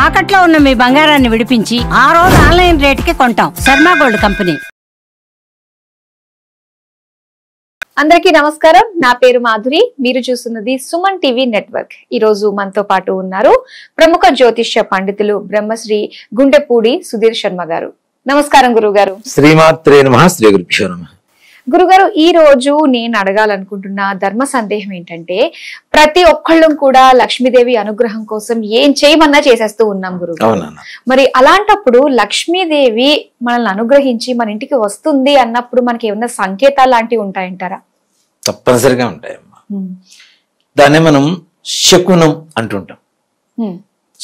తాకట్లో ఉన్న మీ బంగారాన్ని విడిపించి ఆ రోజు ఆన్లైన్ రేటుకి కొంటాం. Sharma gold company. అందరికీ నమస్కారం. నా పేరు మాధురి. మీరు చూస్తున్నది సుమన్ టీవీ నెట్వర్క్. ఈ రోజు మనతో పాటు ఉన్నారు ప్రముఖ జ్యోతిష్య పండితులు బ్రహ్మశ్రీ గుండెపూడి సుధీర్ శర్మ గారు. నమస్కారం గురువు గారు. శ్రీమాత్రే నమః. శ్రీ గురుభ్యో నమః. గురుగారు, ఈ రోజు నేను అడగాలనుకుంటున్న ధర్మ సందేహం ఏంటంటే, ప్రతి ఒక్కళ్ళం కూడా లక్ష్మీదేవి అనుగ్రహం కోసం ఏం చేయమన్నా చేసేస్తూ ఉన్నాం గురుగారు. మరి అలాంటప్పుడు లక్ష్మీదేవి మనల్ని అనుగ్రహించి మన ఇంటికి వస్తుంది అన్నప్పుడు మనకి ఏమన్నా సంకేతాలు లాంటివి ఉంటాయంటారా? తప్పనిసరిగా ఉంటాయమ్మా. దాన్నే మనం శకునం అంటుంటాం.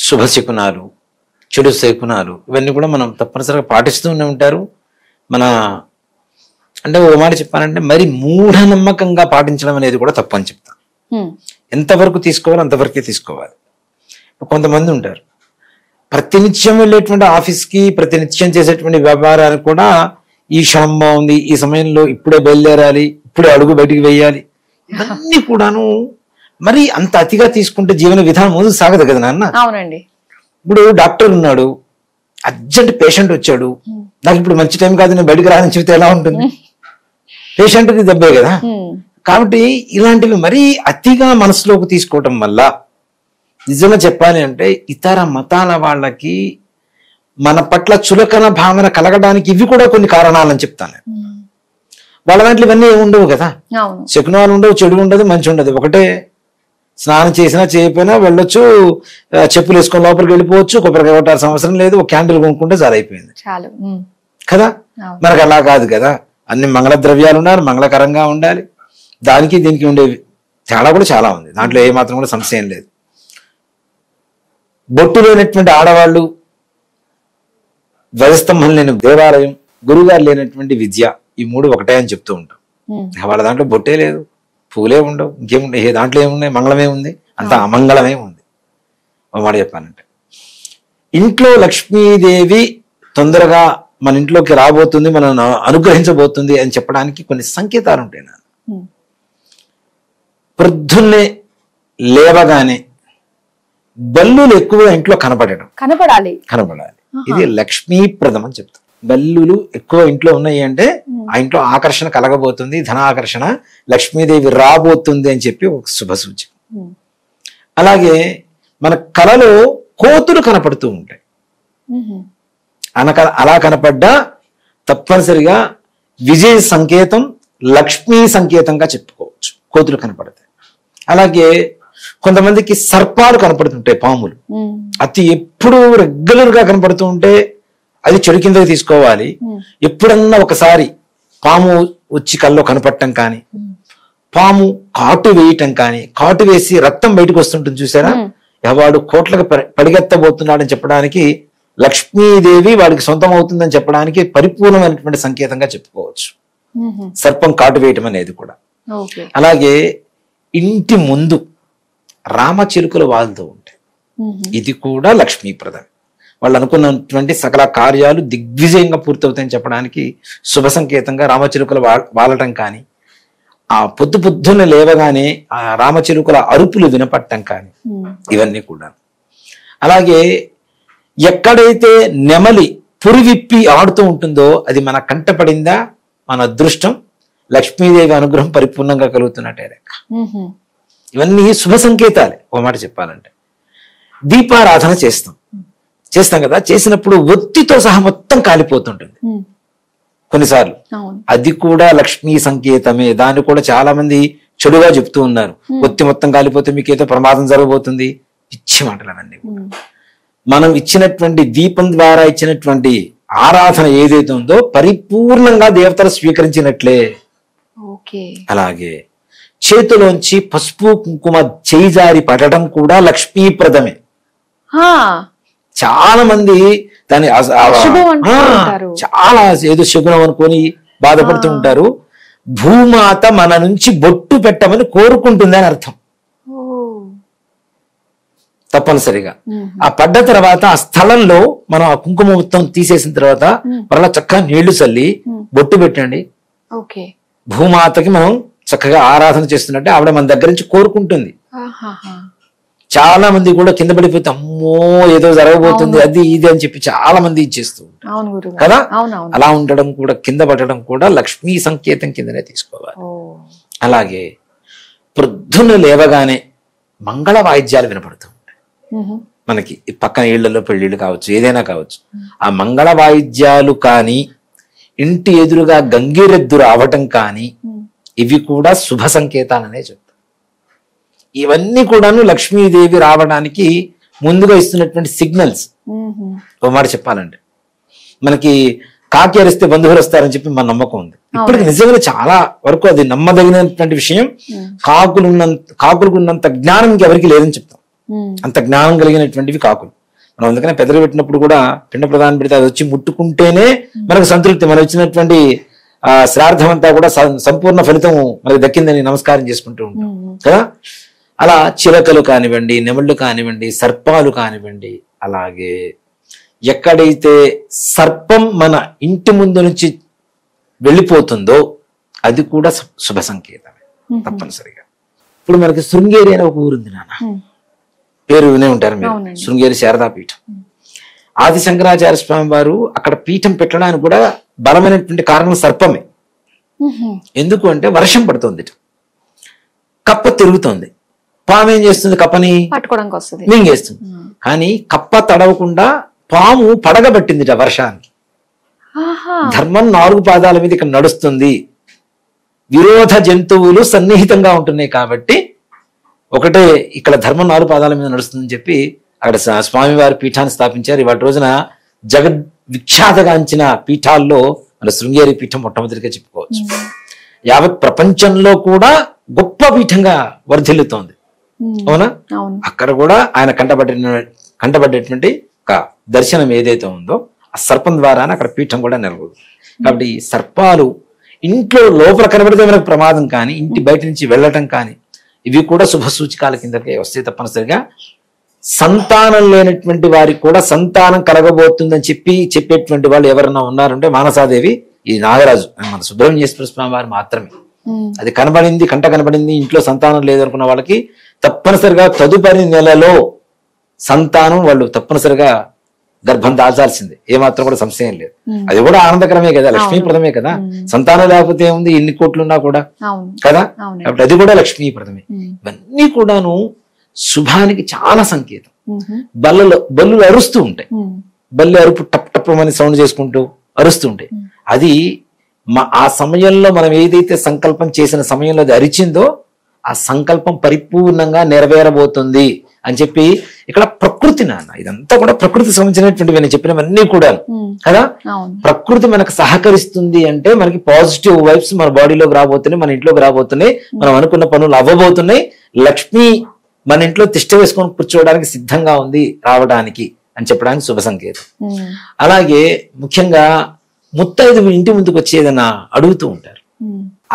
శుభ శకునాలు, చెడు శకునాలు, ఇవన్నీ కూడా మనం తప్పనిసరిగా పాటిస్తూనే ఉంటారు. మన అంటే ఓ మాట చెప్పానంటే మరి మూఢనమ్మకంగా పాటించడం అనేది కూడా తప్పు అని చెప్తాను. ఎంతవరకు తీసుకోవాలో అంతవరకే తీసుకోవాలి. కొంతమంది ఉంటారు ప్రతినిత్యం వెళ్ళేటువంటి ఆఫీస్కి, ప్రతినిత్యం చేసేటువంటి వ్యాపారానికి కూడా ఈ క్షణం బాగుంది, ఈ సమయంలో ఇప్పుడే బయలుదేరాలి, ఇప్పుడే అడుగు బయటికి వేయాలి, ఇవన్నీ కూడాను మరి అంత అతిగా తీసుకుంటే జీవన విధానం ముందుకు సాగదు కదా నాన్న. అవునండి. ఇప్పుడు డాక్టర్ ఉన్నాడు, అర్జెంట్ పేషెంట్ వచ్చాడు, నాకు ఇప్పుడు మంచి టైం కాదు, నేను బయటికి రాని చెబితే ఎలా ఉంటుంది? పేషెంట్కి దెబ్బే కదా. కాబట్టి ఇలాంటివి మరీ అతిగా మనసులోకి తీసుకోవటం వల్ల నిజంగా చెప్పాలి అంటే ఇతర మతాల వాళ్ళకి మన పట్ల చులకన భావన కలగడానికి ఇవి కూడా కొన్ని కారణాలని చెప్తాను. వాళ్ళ దాంట్లో ఇవన్నీ ఏమి ఉండవు కదా. శకునాలు ఉండవు, చెడు ఉండదు, మంచి ఉండదు. ఒకటే స్నానం చేసినా చేయకపోయినా వెళ్ళొచ్చు, చెప్పులు వేసుకొని లోపలికి వెళ్ళిపోవచ్చు, కొబ్బరికాయ కొట్టాల్సిన అవసరం లేదు, ఒక క్యాండిల్ కొనుక్కుంటే సరైపోయింది కదా. మనకు అలా కాదు కదా. అన్ని మంగళ ద్రవ్యాలు ఉండాలి, మంగళకరంగా ఉండాలి. దానికి దీనికి ఉండే తేడా కూడా చాలా ఉంది. దాంట్లో ఏ మాత్రం కూడా సంశయం లేదు. బొట్టు లేనటువంటి ఆడవాళ్ళు, ధ్వజస్తంభం లేని దేవాలయం, గురుగారు లేనటువంటి విద్య, ఈ మూడు ఒకటే అని చెప్తూ ఉంటాం. వాళ్ళ దాంట్లో బొట్టే లేదు, పూలే ఉండవు, ఇంకేముండే, ఏ దాంట్లో ఏమున్నాయి, మంగళమే ఉంది, అంత అమంగళమే ఉంది. ఒక మాట చెప్పానంటే ఇంట్లో లక్ష్మీదేవి తొందరగా మన ఇంట్లోకి రాబోతుంది, మనం అనుగ్రహించబోతుంది అని చెప్పడానికి కొన్ని సంకేతాలు ఉంటాయి. ప్రొద్దున్నే లేవగానే బల్లులు ఎక్కువ ఇంట్లో కనపడాలి. ఇది లక్ష్మీప్రదం అని చెప్తాం. బల్లులు ఎక్కువ ఇంట్లో ఉన్నాయి అంటే ఆ ఇంట్లో ఆకర్షణ కలగబోతుంది, ధన ఆకర్షణ, లక్ష్మీదేవి రాబోతుంది అని చెప్పి ఒక శుభ సూచన. అలాగే మన కలలో కోతులు కనపడుతూ ఉంటాయి. అలా కనపడ్డా తప్పనిసరిగా విజయ సంకేతం, లక్ష్మీ సంకేతంగా చెప్పుకోవచ్చు కోతులు కనపడతాయి. అలాగే కొంతమందికి సర్పాలు కనపడుతుంటాయి, పాములు. అతి ఎప్పుడు రెగ్యులర్ గా కనపడుతూ ఉంటే అది చెడు కిందకి తీసుకోవాలి. ఎప్పుడన్నా ఒకసారి పాము వచ్చి కల్లో కనపడటం కానీ, పాము కాటు వేయటం కానీ, కాటు వేసి రక్తం బయటకు వస్తుంటుంది చూసారా, వాడు కోట్లకు పడిగెత్తబోతున్నాడని చెప్పడానికి, లక్ష్మీదేవి వాడికి సొంతం అవుతుందని చెప్పడానికి పరిపూర్ణమైనటువంటి సంకేతంగా చెప్పుకోవచ్చు సర్పం కాటు వేయటం అనేది కూడా. అలాగే ఇంటి ముందు రామచిలుకలు వాళ్తూ ఉంటాయి, ఇది కూడా లక్ష్మీప్రదం. వాళ్ళు అనుకున్నటువంటి సకల కార్యాలు దిగ్విజయంగా పూర్తవుతాయని చెప్పడానికి శుభ సంకేతంగా రామచిలుకలు వాలటం కానీ, ఆ పొద్దున్న లేవగానే ఆ రామచిలుకల అరుపులు వినపడటం కానీ, ఇవన్నీ కూడా. అలాగే ఎక్కడైతే నెమలి పురివిప్పి ఆడుతూ ఉంటుందో అది మన కంటపడిందా, మన అదృష్టం, లక్ష్మీదేవి అనుగ్రహం పరిపూర్ణంగా కలుగుతున్నట్టే లెక్క. ఇవన్నీ శుభ సంకేతాలే. ఒక మాట చెప్పాలంటే దీపారాధన చేస్తాం కదా, చేసినప్పుడు ఒత్తితో సహా మొత్తం కాలిపోతుంటుంది కొన్నిసార్లు, అది కూడా లక్ష్మీ సంకేతమే. దాన్ని కూడా చాలా మంది చెడుగా చెప్తూ ఉన్నారు. ఒత్తి మొత్తం కాలిపోతే మీకు ఏదో ప్రమాదం జరగబోతుంది, పిచ్చి మాటలు అవన్నీ. మనం ఇచ్చినటువంటి దీపం ద్వారా ఇచ్చినటువంటి ఆరాధన ఏదైతే ఉందో పరిపూర్ణంగా దేవతలు స్వీకరించినట్లే. అలాగే చేతిలోంచి పసుపు కుంకుమ చేయిజారి పడటం కూడా లక్ష్మీప్రదమే. చాలా మంది దాన్ని చాలా ఏదో శకునం అనుకొని బాధపడుతూ ఉంటారు. భూమాత మన నుంచి బొట్టు పెట్టమని కోరుకుంటుంది అని అర్థం. తప్పనిసరిగా ఆ పడ్డ తర్వాత ఆ స్థలంలో మనం ఆ కుంకుమ మొత్తం తీసేసిన తర్వాత మరలా చక్కగా నీళ్లు చల్లి బొట్టు పెట్టండి. భూమాతకి మనం చక్కగా ఆరాధన చేస్తున్నట్టే ఆవిడ మన దగ్గర నుంచి కోరుకుంటుంది. చాలా మంది కూడా కింద పడిపోతే అమ్మో ఏదో జరగబోతుంది అది ఇది అని చెప్పి చాలా మంది ఇచ్చేస్తూ ఉంటారు అవును గురుగారు. కదా. అవునవును. అలా ఉండడం కూడా, కింద పడడం కూడా లక్ష్మీ సంకేతం కిందనే తీసుకోవాలి. ఓ. అలాగే ప్రొద్దున లేవగానే మంగళ వాయిద్యాలు వినపడుతూ ఉంటాయి మనకి. ఈ పక్కన ఇళ్లలో పెళ్లిళ్ళు కావచ్చు, ఏదైనా కావచ్చు. ఆ మంగళ వాయిద్యాలు కానీ, ఇంటి ఎదురుగా గంగిరెద్దు రావటం కానీ, ఇవి కూడా శుభ సంకేతాలనే చెప్తారు. ఇవన్నీ కూడాను లక్ష్మీదేవి రావడానికి ముందుగా ఇస్తున్నటువంటి సిగ్నల్స్. ఓ మాట చెప్పాలంటే, మనకి కాకి అరిస్తే బంధువులు వస్తారని చెప్పి మన నమ్మకం ఉంది. ఇప్పటికి నిజంగా చాలా వరకు అది నమ్మదగినటువంటి విషయం. కాకులకు ఉన్నంత జ్ఞానం ఇంకెవరికి లేదని చెప్తాం. అంత జ్ఞానం కలిగినటువంటివి కాకులు. మనం అందుకనే పెద్దలు పెట్టినప్పుడు కూడా పిండ ప్రదానం పెడితే అది వచ్చి ముట్టుకుంటేనే మనకు సంతృప్తి, మనకు వచ్చినటువంటి శ్రార్థం అంతా కూడా సంపూర్ణ ఫలితం మనకు దక్కిందని నమస్కారం చేసుకుంటూ ఉంటాం కదా. అలా చిలకలు కానివ్వండి, నెమళ్ళు కానివ్వండి, సర్పాలు కానివ్వండి, అలాగే ఎక్కడైతే సర్పం మన ఇంటి ముందు నుంచి వెళ్ళిపోతుందో అది కూడా శుభ సంకేతమే తప్పనిసరిగా. ఇప్పుడు మనకి శృంగేరి అనే ఒక ఊరుంది నాన్న, పేరు వినే ఉంటారు మీరు, శృంగేరి శారదా పీఠం. ఆది శంకరాచార్య స్వామి వారు అక్కడ పీఠం పెట్టడానికి కూడా బలమైనటువంటి కారణం సర్పమే. ఎందుకు అంటే వర్షం పడుతుంది, కప్ప తిరుగుతుంది, పాము ఏం చేస్తుంది, కప్పని పట్టుకోవడానికి వస్తుంది, మింగేస్తుంది. కానీ కప్ప తడవకుండా పాము పడగబట్టిందిట వర్షానికి. ధర్మం 4 పాదాల మీద ఇక్కడ నడుస్తుంది, విరోధ జంతువులు సన్నిహితంగా ఉంటున్నాయి కాబట్టి ఒకటే ఇక్కడ ధర్మం 4 పాదాల మీద నడుస్తుందని చెప్పి అక్కడ స్వామివారి పీఠాన్ని స్థాపించారు. ఇవాటి రోజున జగద్ విఖ్యాతగాంచిన పీఠాల్లో మన శృంగేరి పీఠం మొట్టమొదటిగా చెప్పుకోవచ్చు. యావత్ ప్రపంచంలో గొప్ప పీఠంగా వర్ధిల్లుతోంది. అవునా? అక్కడ కూడా ఆయన కంటబడేటువంటి ఒక దర్శనం ఏదైతే ఉందో ఆ సర్పం ద్వారానే అక్కడ పీఠం కూడా నిలబడు. కాబట్టి ఈ సర్పాలు ఇంట్లో లోపల కనబడితే మనకు ప్రమాదం, కానీ ఇంటి బయట నుంచి వెళ్ళటం కానీ ఇవి కూడా శుభ సూచికాల కిందకే వస్తే తప్పనిసరిగా సంతానం లేనటువంటి వారికి కూడా సంతానం కలగబోతుందని చెప్పేటువంటి వాళ్ళు ఎవరన్నా ఉన్నారంటే మానసాదేవి, ఈ నాగరాజు మన సుబ్రహ్మణ్యేశ్వర స్వామి వారు మాత్రమే. అది కనబడింది, కంట కనబడింది, ఇంట్లో సంతానం లేదనుకున్న వాళ్ళకి తప్పనిసరిగా తదుపరి నెలలో సంతానం వాళ్ళు తప్పనిసరిగా గర్భం దాల్చాల్సిందే, ఏమాత్రం కూడా సంశయం లేదు. అది కూడా ఆనందకరమే కదా, లక్ష్మీప్రదమే కదా. సంతానం లేకపోతే ఏముంది, ఎన్ని కోట్లున్నా కూడా కదా. కాబట్టి అది కూడా లక్ష్మీప్రదమే. ఇవన్నీ కూడాను శుభానికి చాలా సంకేతం. బల్లులు అరుస్తూ ఉంటాయి, బల్లి అరుపు టప్ టప్ అని సౌండ్ చేసుకుంటూ అరుస్తూ ఉంటాయి. అది ఆ సమయంలో మనం ఏదైతే సంకల్పం చేసిన సమయంలో అది అరిచిందో ఆ సంకల్పం పరిపూర్ణంగా నెరవేరబోతుంది అని చెప్పి ఇక్కడ ప్రకృతి నాన్న, ఇదంతా కూడా ప్రకృతి సంబంధించినటువంటివి నేను చెప్పినవన్నీ కూడా కదా. ప్రకృతి మనకు సహకరిస్తుంది అంటే మనకి పాజిటివ్ వైబ్స్ మన బాడీలోకి రాబోతున్నాయి, మన ఇంట్లోకి రాబోతున్నాయి, మనం అనుకున్న పనులు అవ్వబోతున్నాయి. లక్ష్మి మన ఇంట్లో తిష్ట వేసుకొని కూర్చోవడానికి సిద్ధంగా ఉంది రావడానికి అని చెప్పడానికి శుభ సంకేతం. అలాగే ముఖ్యంగా ముత్తైదు ఇంటి ముందుకు వచ్చేదన్నా అడుగుతూ ఉంటారు.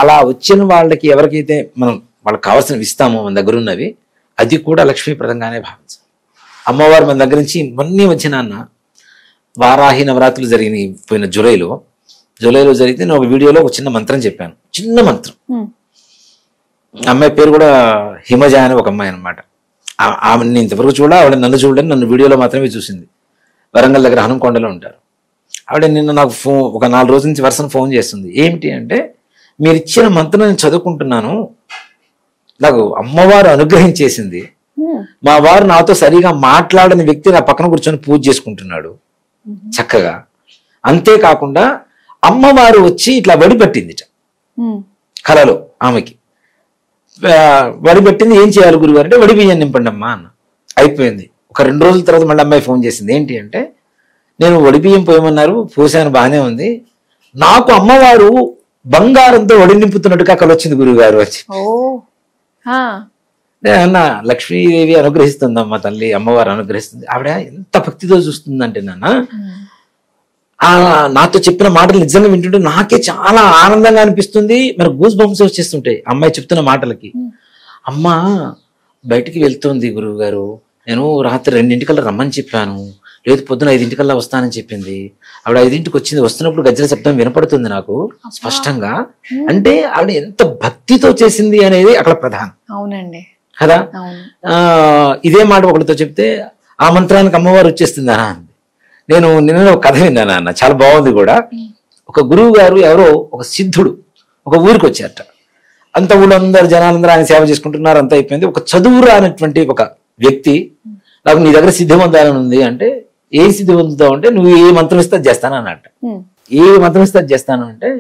అలా వచ్చిన వాళ్ళకి ఎవరికైతే మనం వాళ్ళకి కావాల్సినవి ఇస్తామో మన దగ్గర ఉన్నవి, అది కూడా లక్ష్మీప్రదంగానే భావించాలి. అమ్మవారు మన దగ్గర నుంచి మొన్నీ వచ్చిన వారాహి నవరాత్రులు జరిగినాయి పోయిన జూలైలో జరిగితే నేను ఒక వీడియోలో ఒక చిన్న మంత్రం చెప్పాను. చిన్న మంత్రం, అమ్మాయి పేరు కూడా హిమజ అని ఒక అమ్మాయి అనమాట. ఆమె ఇంతవరకు ఆవిడ నన్ను చూడలేదు, నన్ను వీడియోలో మాత్రమే చూసింది. వరంగల్ దగ్గర హనుమకొండలో ఉంటారు ఆవిడ. నిన్న నాకు ఒక 4 రోజుల నుంచి వరుసను ఫోన్ చేస్తుంది. ఏమిటి అంటే, మీరు ఇచ్చిన మంత్రం నేను చదువుకుంటున్నాను, నాకు అమ్మవారు అనుగ్రహించేసింది, మా వారు నాతో సరిగా మాట్లాడని వ్యక్తి నా పక్కన కూర్చొని పూజ చేసుకుంటున్నాడు చక్కగా. అంతేకాకుండా అమ్మవారు వచ్చి ఇట్లా వడిపట్టింది కలలో ఆమెకి. వడిపెట్టింది, ఏం చేయాలి గురుగారు అంటే వడి బియ్యం నింపండి అమ్మా అన్న. అయిపోయింది. ఒక 2 రోజుల తర్వాత మళ్ళీ అమ్మాయి ఫోన్ చేసింది. ఏంటి అంటే, నేను వడి బియ్యం పోయమన్నారు, పోసాను, బాగానే ఉంది, నాకు అమ్మవారు బంగారంతో వడి నింపుతున్నట్టుగా కల వచ్చింది గురుగారు వచ్చి. అన్న లక్ష్మీదేవి అనుగ్రహిస్తుందమ్మా తల్లి, అమ్మవారు అనుగ్రహిస్తుంది. ఆవిడ ఎంత భక్తితో చూస్తుందంటే నాన్న, నాతో చెప్పిన మాటలు నిజంగా వింటుంటే నాకే చాలా ఆనందంగా అనిపిస్తుంది. మరి గూస్ బంప్స్ వచ్చేస్తుంటాయి అమ్మాయి చెప్తున్న మాటలకి. అమ్మ బయటికి వెళ్తుంది గురువు గారు, నేను రాత్రి 2 రమ్మని చెప్పాను, లేదు పొద్దున 5 వస్తానని చెప్పింది. ఆవిడ 5 వచ్చింది. వస్తున్నప్పుడు గజ్జల శబ్దం వినపడుతుంది నాకు స్పష్టంగా. అంటే ఆవిడ ఎంత భక్తితో చేసింది అనేది అక్కడ ప్రధానం. అవునండి. కదా. అవును. ఇదే మాట ఒకరితో చెప్తే ఆ మంత్రానికి అమ్మవారు వచ్చేస్తుందా అంది. నేను నిన్న ఒక కథ విన్నాను అన్న, చాలా బాగుంది కూడా. ఒక గురువు గారు ఎవరో ఒక సిద్ధుడు ఒక ఊరికి వచ్చారట. అంత ఊళ్ళో అందరు జనాలందరూ ఆయన సేవ చేసుకుంటున్నారు, అంతా అయిపోయింది. ఒక చదువు రానటువంటి ఒక వ్యక్తి, నాకు నీ దగ్గర సిద్ధి పొందాలని ఉంది అంటే, ఏ సిద్ధి పొందుతావు అంటే, నువ్వు ఏ మంత్రం ఇస్తే అది చేస్తాను అన్నట్ట. ఏ మంత్రం ఇస్తే అది చేస్తాను అంటే,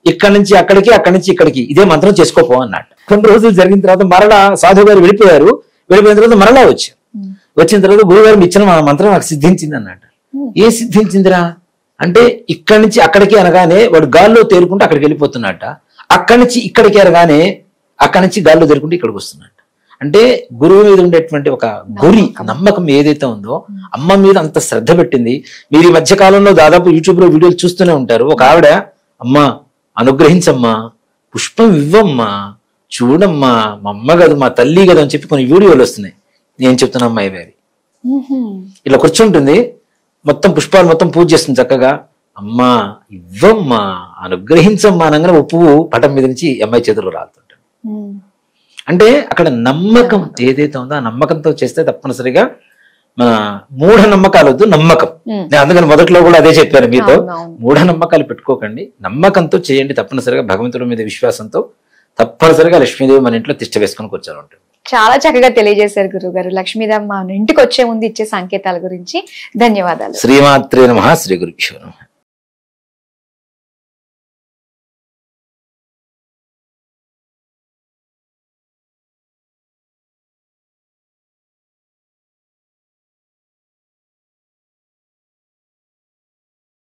ఇక్కడి నుంచి అక్కడికి, అక్కడి నుంచి ఇక్కడికి ఇదే మంత్రం చేసుకోపో అన్నట్టు. కొన్ని రోజులు జరిగిన తర్వాత మరలా సాధువు గారు వెళ్ళిపోయారు. వెళ్ళిపోయిన తర్వాత మరలా వచ్చారు. వచ్చిన తర్వాత గురువు గారు ఇచ్చిన మంత్రం నాకు సిద్ధించింది అన్నట్టు. ఏ సిద్ధించిందిరా అంటే, ఇక్కడి నుంచి అక్కడికి అనగానే వాడు గాల్లో తేరుకుంటూ అక్కడికి వెళ్ళిపోతున్నట్ట. అక్కడి నుంచి ఇక్కడికి అనగానే అక్కడి నుంచి గాల్లో తేరుకుంటూ ఇక్కడికి వస్తున్నట్ట. అంటే గురువు మీద ఉండేటువంటి ఒక గురి, నమ్మకం ఏదైతే ఉందో, అమ్మ మీద అంత శ్రద్ధ పెట్టింది. మీరు ఈ మధ్య కాలంలో దాదాపు యూట్యూబ్ లో వీడియోలు చూస్తూనే ఉంటారు. ఒక ఆవిడ, అమ్మా అనుగ్రహించమ్మా, పుష్పం ఇవ్వమ్మా, చూడమ్మా, మా అమ్మ కదా, మా తల్లి కదా అని చెప్పి కొన్ని వీడియోలు వస్తున్నాయి. నేను చెప్తున్నా అమ్మాయి వేరి ఇలా కూర్చుంటుంది, మొత్తం పుష్పాలు మొత్తం పూజ చేస్తుంది చక్కగా. అమ్మా ఇవ్వమ్మా, అనుగ్రహించమ్మా అనగానే ఓ పువ్వు పటం మీద నుంచి అమ్మాయి చేతుల్లో రాలుతుంటాడు. అంటే అక్కడ నమ్మకం ఏదైతే ఉందో ఆ నమ్మకంతో చేస్తే తప్పనిసరిగా మన మూఢ నమ్మకాలు వద్దు, నమ్మకం. నేను అందుకని మొదట్లో కూడా అదే చెప్పాను మీతో, మూఢ నమ్మకాలు పెట్టుకోకండి, నమ్మకంతో చేయండి. తప్పనిసరిగా భగవంతుడి మీద విశ్వాసంతో తప్పనిసరిగా లక్ష్మీదేవి మన ఇంట్లో తిష్ట వేసుకొని కూర్చొని ఉంటుంది. చాలా చక్కగా తెలియజేశారు గురువు గారు. లక్ష్మీదేవి మన ఇంటికి వచ్చే ముందు ఇచ్చే సంకేతాల గురించి ధన్యవాదాలు. శ్రీమాత్రే నమః. శ్రీ గురుభ్యో నమః.